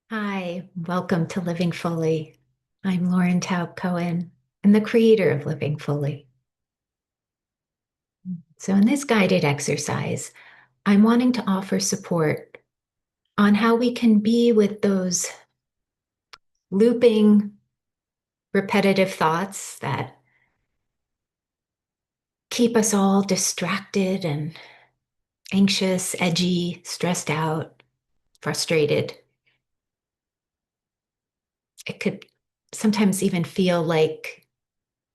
Hi, welcome to Living Fully. I'm Lauren Taub Cohen and the creator of Living Fully. So, in this guided exercise, I'm wanting to offer support on how we can be with those looping, repetitive thoughts that keep us all distracted and anxious, edgy, stressed out, frustrated. It could sometimes even feel like,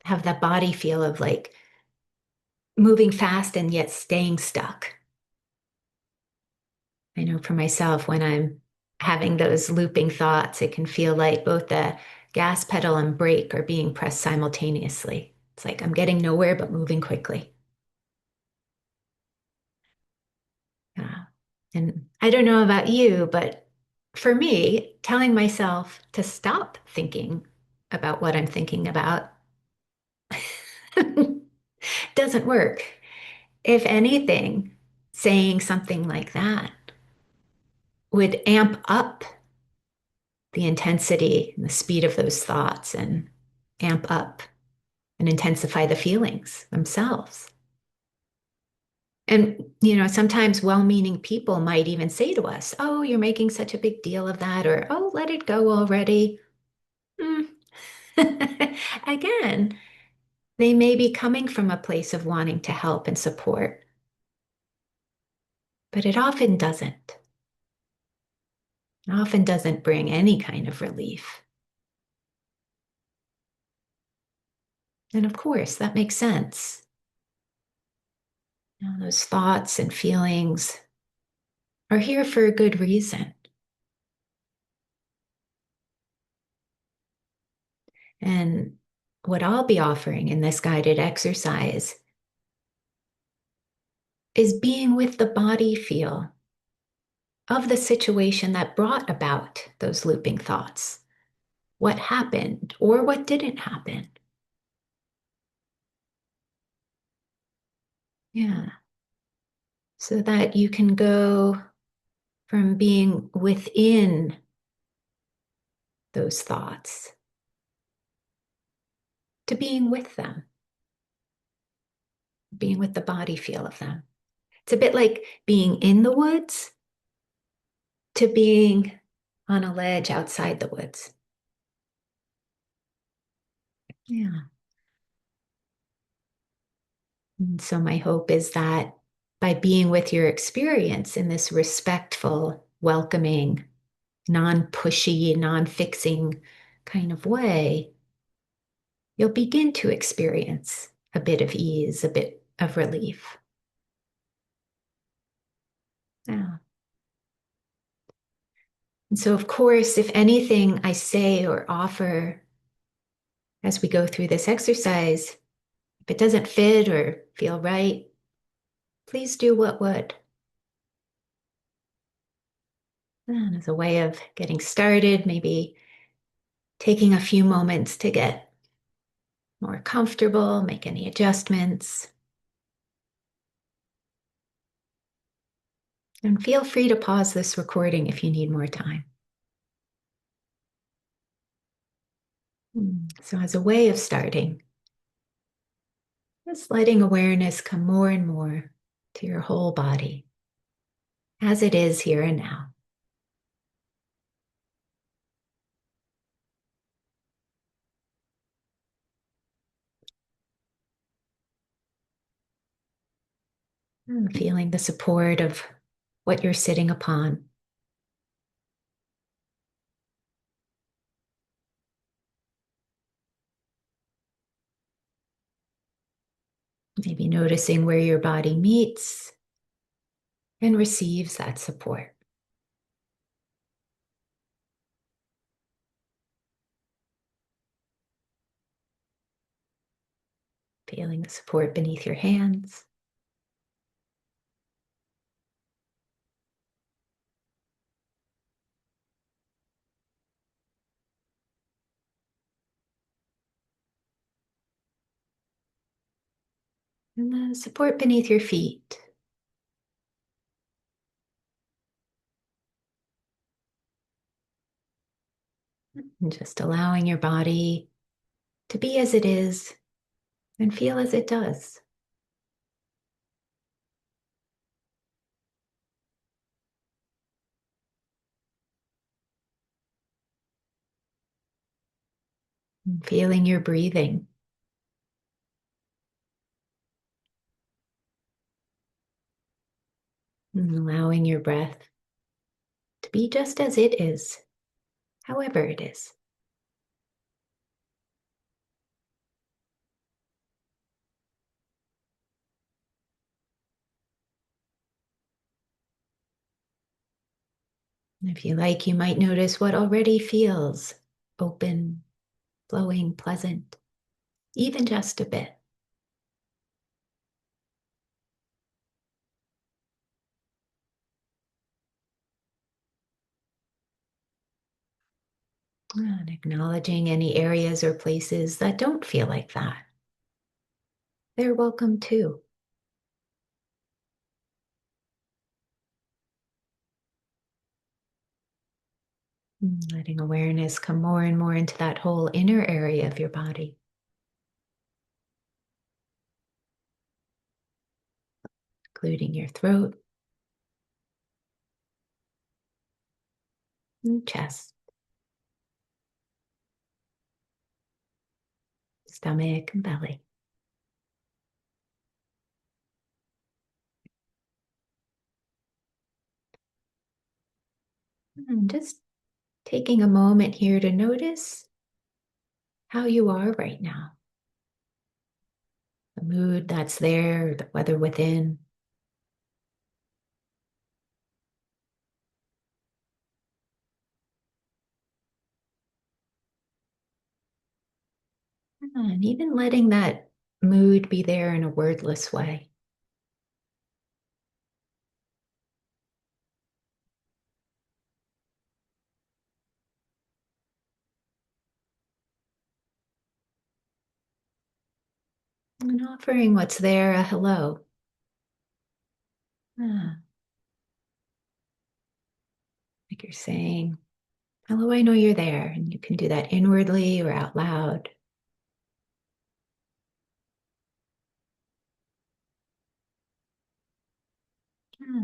have that body feel of like moving fast and yet staying stuck. I know for myself, when I'm having those looping thoughts, it can feel like both the gas pedal and brake are being pressed simultaneously. It's like I'm getting nowhere but moving quickly. Yeah. And I don't know about you, but for me, telling myself to stop thinking about what I'm thinking about doesn't work. If anything, saying something like that would amp up the intensity and the speed of those thoughts and amp up and intensify the feelings themselves. And, sometimes well meaning people might even say to us, "Oh, you're making such a big deal of that," or, "Oh, let it go already." Mm. Again, they may be coming from a place of wanting to help and support, but it often doesn't. It often doesn't bring any kind of relief. And of course, that makes sense. Those thoughts and feelings are here for a good reason. And what I'll be offering in this guided exercise is being with the body feel of the situation that brought about those looping thoughts. What happened or what didn't happen? Yeah. So that you can go from being within those thoughts to being with them, being with the body feel of them. It's a bit like being in the woods to being on a ledge outside the woods. Yeah. And so my hope is that by being with your experience in this respectful, welcoming, non-pushy, non-fixing kind of way, you'll begin to experience a bit of ease, a bit of relief. Yeah. And so, of course, if anything I say or offer as we go through this exercise, if it doesn't fit or feel right, please do what would. And as a way of getting started, maybe taking a few moments to get more comfortable, make any adjustments, and feel free to pause this recording if you need more time. So, as a way of starting, just letting awareness come more and more to your whole body as it is here and now. And feeling the support of what you're sitting upon. Maybe noticing where your body meets and receives that support. Feeling the support beneath your hands. And the support beneath your feet. And just allowing your body to be as it is and feel as it does. And feeling your breathing and allowing your breath to be just as it is, however it is. And if you like, you might notice what already feels open, flowing, pleasant, even just a bit. And acknowledging any areas or places that don't feel like that. They're welcome too. Letting awareness come more and more into that whole inner area of your body, including your throat and chest, stomach, and belly. And just taking a moment here to notice how you are right now, the mood that's there, the weather within. And even letting that mood be there in a wordless way. And offering what's there a hello. Ah, like you're saying, hello, I know you're there. And you can do that inwardly or out loud.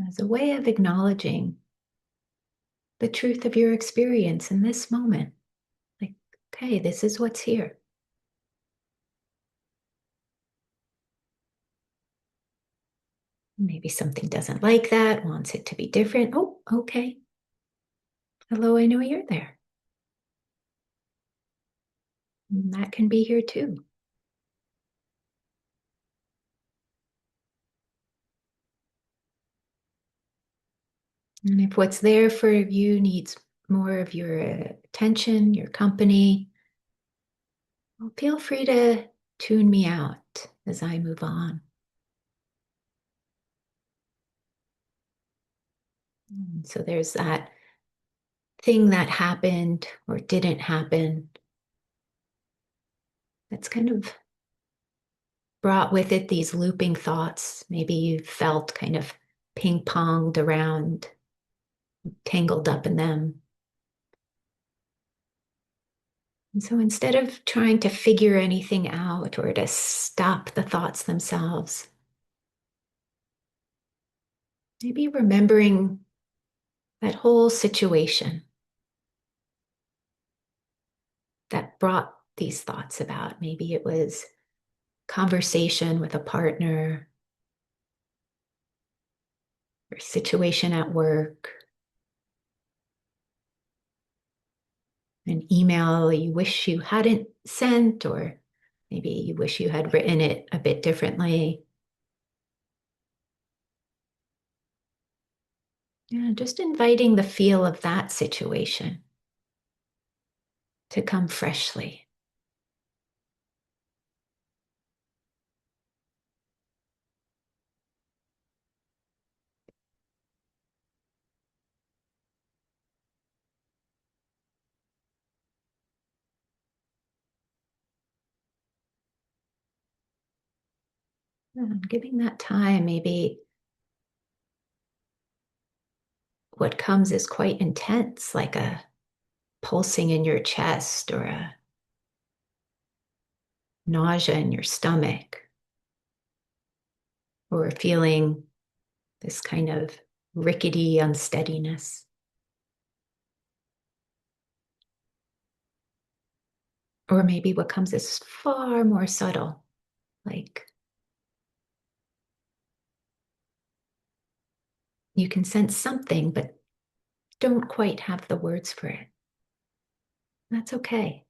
As a way of acknowledging the truth of your experience in this moment. Like, okay, this is what's here. Maybe something doesn't like that, wants it to be different. Oh, okay. Hello, I know you're there. And that can be here too. And if what's there for you needs more of your attention, your company, well, feel free to tune me out as I move on. So there's that thing that happened or didn't happen that's kind of brought with it these looping thoughts. Maybe you felt kind of ping ponged around, tangled up in them. And so instead of trying to figure anything out or to stop the thoughts themselves, maybe remembering that whole situation that brought these thoughts about. Maybe it was conversation with a partner or situation at work, an email you wish you hadn't sent, or maybe you wish you had written it a bit differently. Yeah, just inviting the feel of that situation to come freshly. Giving that time, maybe what comes is quite intense, like a pulsing in your chest or a nausea in your stomach, or feeling this kind of rickety unsteadiness. Or maybe what comes is far more subtle, like you can sense something, but don't quite have the words for it. That's okay.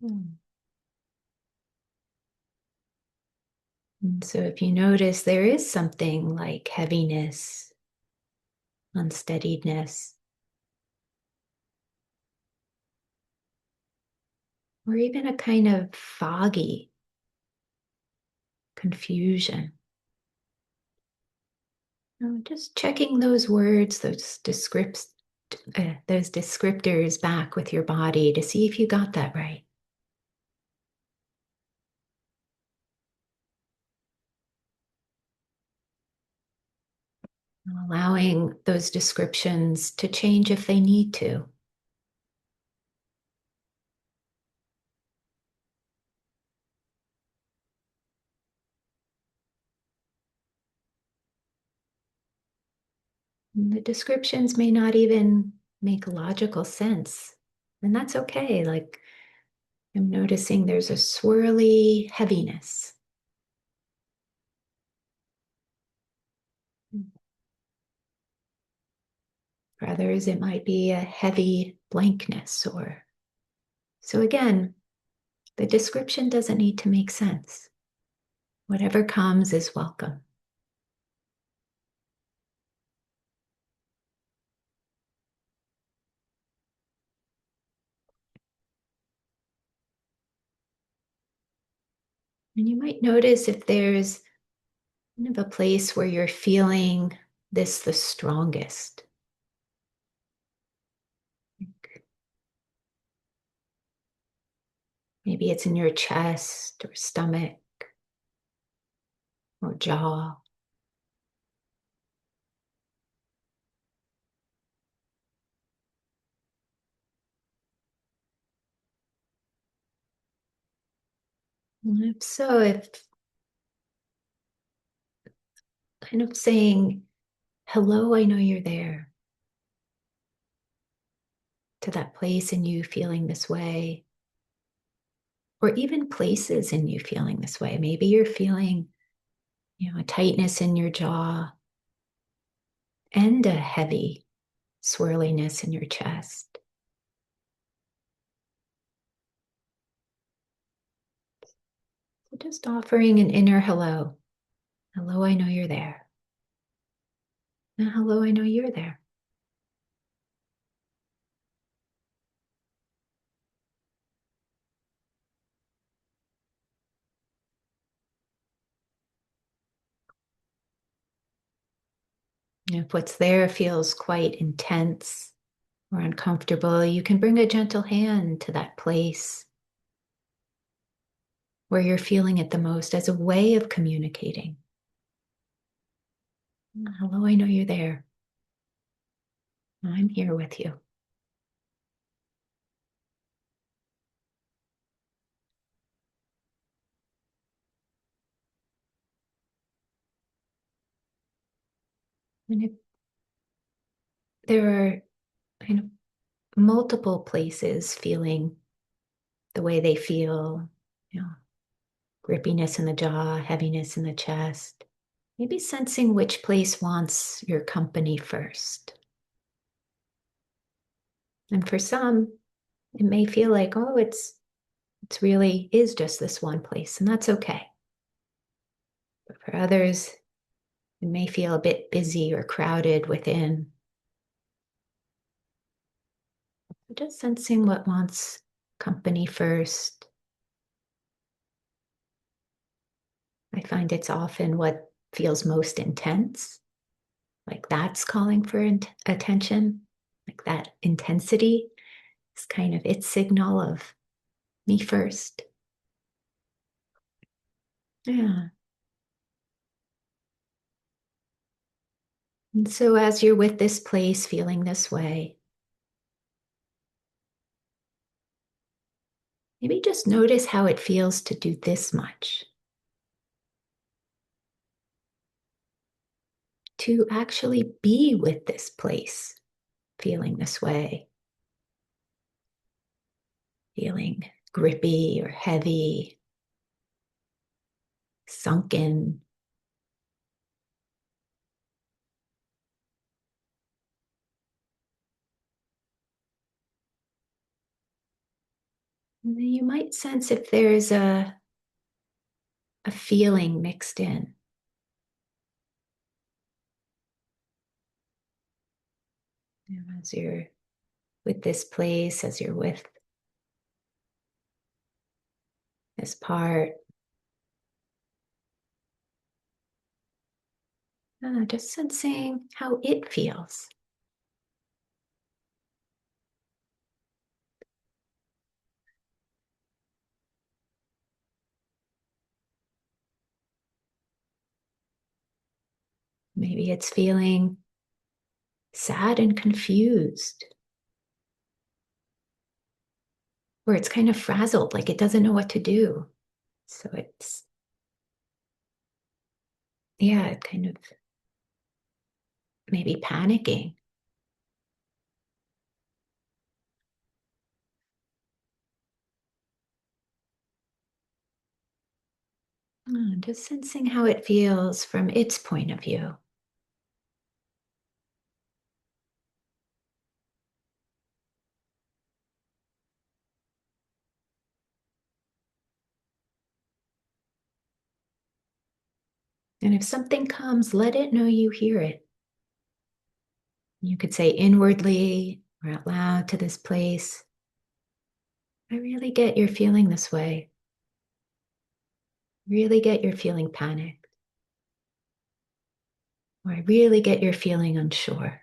Hmm. And so if you notice there is something like heaviness, unsteadiness, or even a kind of foggy confusion, just checking those words, those descriptors back with your body to see if you got that right. Allowing those descriptions to change if they need to. And the descriptions may not even make logical sense. And that's okay. Like I'm noticing there's a swirly heaviness. For others, it might be a heavy blankness or so again, the description doesn't need to make sense. Whatever comes is welcome. And you might notice if there's kind of a place where you're feeling this the strongest. Maybe it's in your chest or stomach or jaw. And if so, if kind of saying, hello, I know you're there, to that place in you feeling this way, or even places in you feeling this way. Maybe you're feeling, a tightness in your jaw and a heavy swirliness in your chest. So just offering an inner hello. Hello, I know you're there. And hello, I know you're there. And if what's there feels quite intense or uncomfortable, you can bring a gentle hand to that place where you're feeling it the most as a way of communicating. Hello, I know you're there. I'm here with you. And if there are kind of multiple places feeling the way they feel, grippiness in the jaw, heaviness in the chest, maybe sensing which place wants your company first. And for some, it may feel like, oh, it's really is just this one place, and that's okay. But for others, it may feel a bit busy or crowded within. Just sensing what wants company first. I find it's often what feels most intense, like that's calling for attention, like that intensity is kind of its signal of me first. Yeah. And so as you're with this place, feeling this way, maybe just notice how it feels to do this much, to actually be with this place, feeling this way, feeling grippy or heavy, sunken. And then you might sense if there's a feeling mixed in. As you're with this place, as you're with this part, just sensing how it feels. Maybe it's feeling sad and confused, or it's kind of frazzled, like it doesn't know what to do. So it's, yeah, kind of maybe panicking. Just sensing how it feels from its point of view. And if something comes, let it know you hear it. You could say inwardly or out loud to this place, I really get you're feeling this way. Really get you're feeling panicked. Or I really get you're feeling unsure.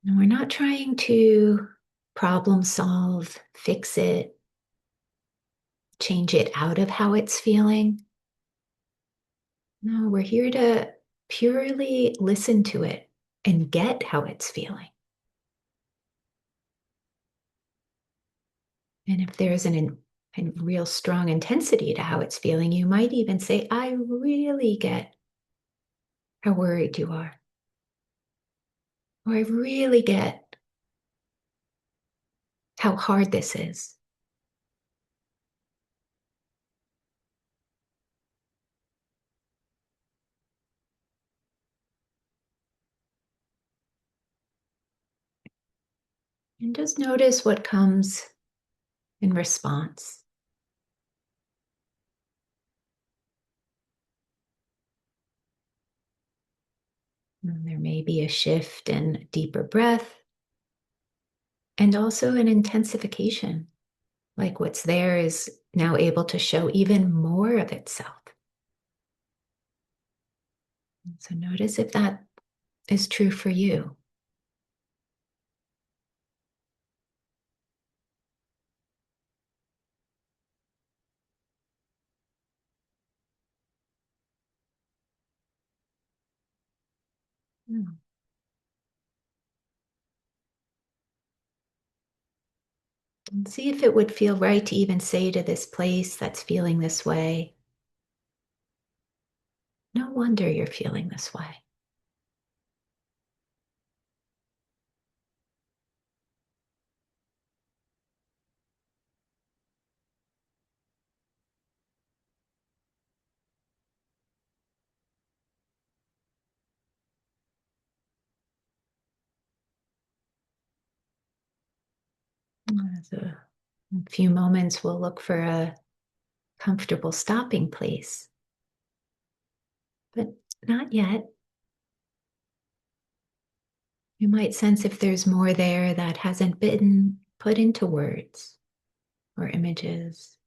And we're not trying to problem solve, fix it, change it out of how it's feeling. No, we're here to purely listen to it and get how it's feeling. And if there's a real strong intensity to how it's feeling, you might even say, I really get how worried you are. Or I really get how hard this is. And just notice what comes in response. And there may be a shift and deeper breath, and also an intensification. Like what's there is now able to show even more of itself. So notice if that is true for you. Hmm. And see if it would feel right to even say to this place that's feeling this way, no wonder you're feeling this way. As a few moments, we'll look for a comfortable stopping place, but not yet. You might sense if there's more there that hasn't been put into words or images.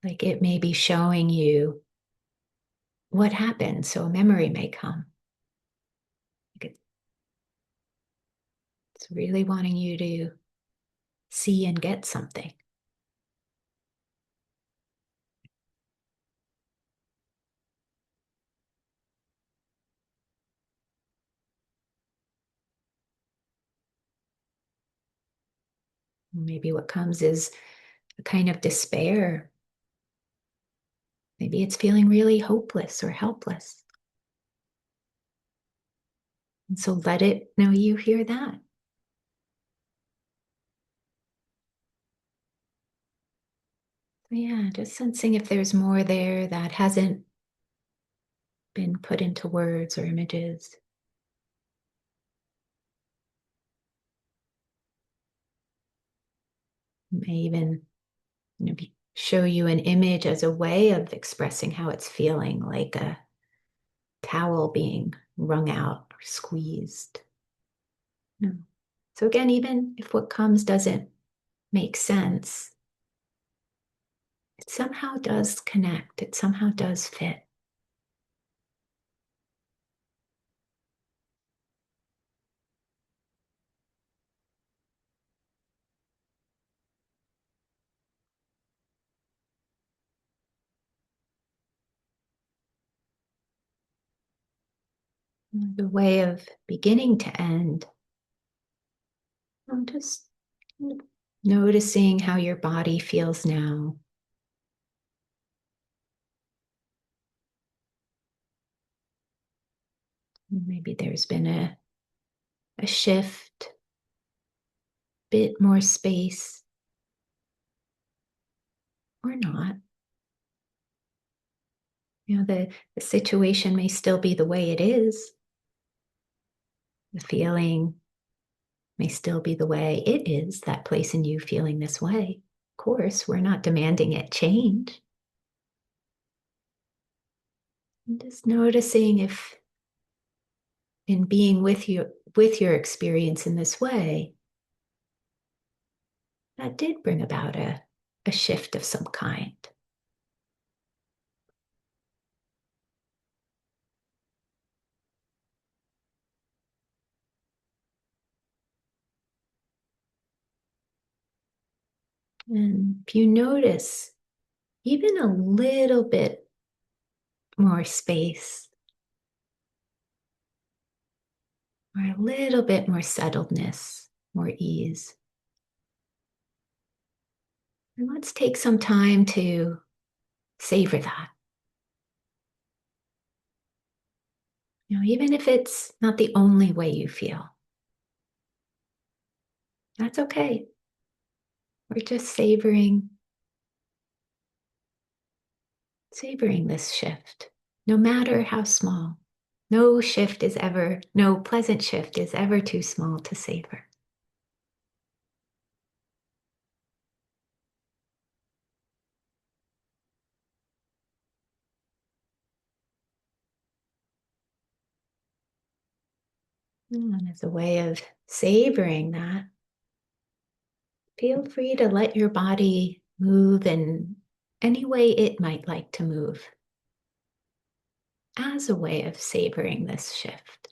Like it may be showing you what happened, so a memory may come. It's really wanting you to see and get something. Maybe what comes is a kind of despair. Maybe it's feeling really hopeless or helpless. And so let it know you hear that. So yeah, just sensing if there's more there that hasn't been put into words or images. May even show you an image as a way of expressing how it's feeling, like a towel being wrung out or squeezed. No. So again, even if what comes doesn't make sense, it somehow does connect. It somehow does fit. The way of beginning to end, just noticing how your body feels now. Maybe there's been a shift, bit more space, or not. The situation may still be the way it is. The feeling may still be the way it is, that place in you feeling this way. Of course, we're not demanding it change. And just noticing if in being with your experience in this way, that did bring about a shift of some kind. And if you notice even a little bit more space or a little bit more settledness, more ease, and let's take some time to savor that. Even if it's not the only way you feel, that's okay. We're just savoring this shift, no matter how small. No pleasant shift is ever too small to savor. And as a way of savoring that, feel free to let your body move in any way it might like to move as a way of savoring this shift.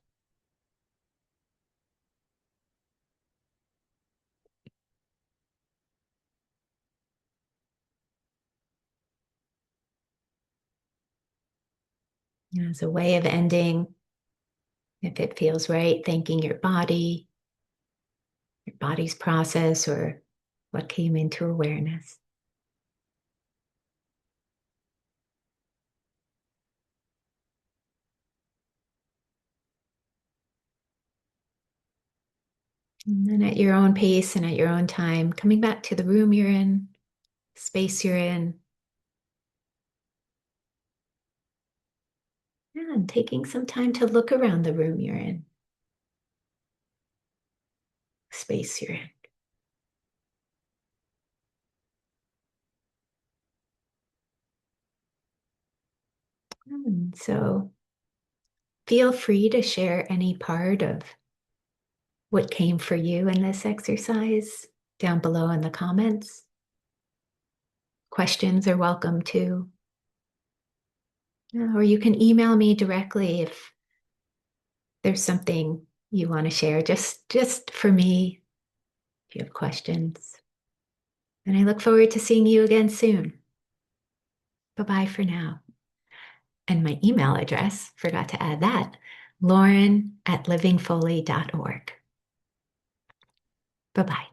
As a way of ending, if it feels right, thanking your body's process, or what came into awareness. And then at your own pace and at your own time, coming back to the room you're in, space you're in, and taking some time to look around the room you're in, space you're in. And so feel free to share any part of what came for you in this exercise down below in the comments. Questions are welcome too. Or you can email me directly if there's something you want to share, just for me, if you have questions. And I look forward to seeing you again soon. Bye-bye for now. And my email address, forgot to add that, Lauren@livingfully.org. Bye-bye.